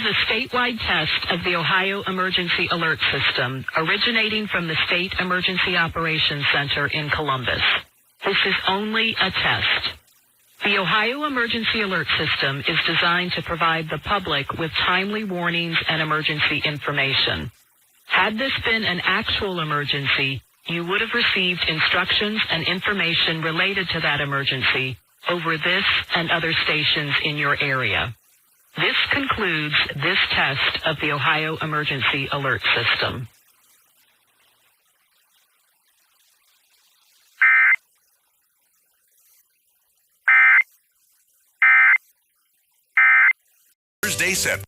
is a statewide test of the Ohio Emergency Alert System, originating from the State Emergency Operations Center in Columbus. This is only a test. The Ohio Emergency Alert System is designed to provide the public with timely warnings and emergency information. Had this been an actual emergency, you would have received instructions and information related to that emergency over this and other stations in your area. This concludes this test of the Ohio Emergency Alert System. Thursday set.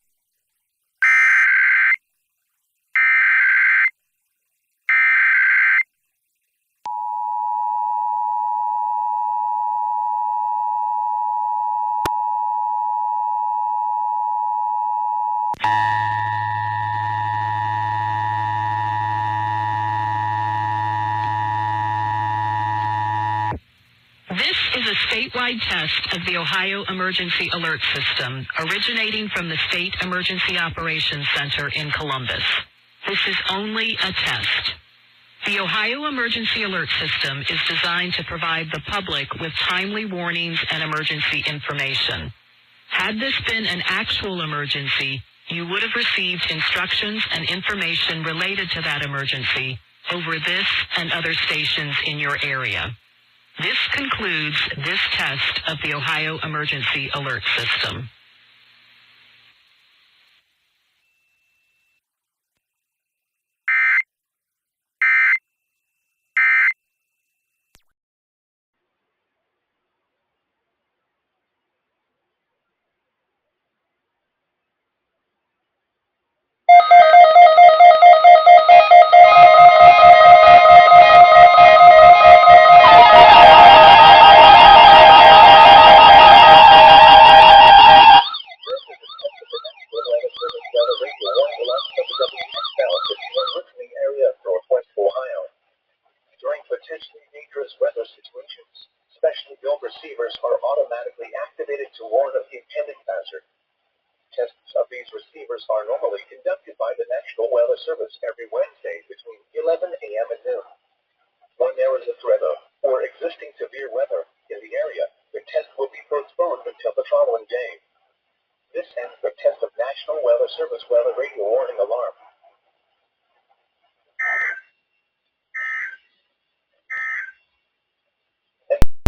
This is a statewide test of the Ohio Emergency Alert System, originating from the State Emergency Operations Center in Columbus. This is only a test. The Ohio Emergency Alert System is designed to provide the public with timely warnings and emergency information. Had this been an actual emergency, you would have received instructions and information related to that emergency over this and other stations in your area. This concludes this test of the Ohio Emergency Alert System. During potentially dangerous weather situations, specially built receivers are automatically activated to warn of the impending hazard. Tests of these receivers are normally conducted by the National Weather Service every Wednesday between 11 a.m. and noon. When there is a threat of or existing severe weather in the area, the test will be postponed until the following day. This ends the test of National Weather Service weather radio warning alarm.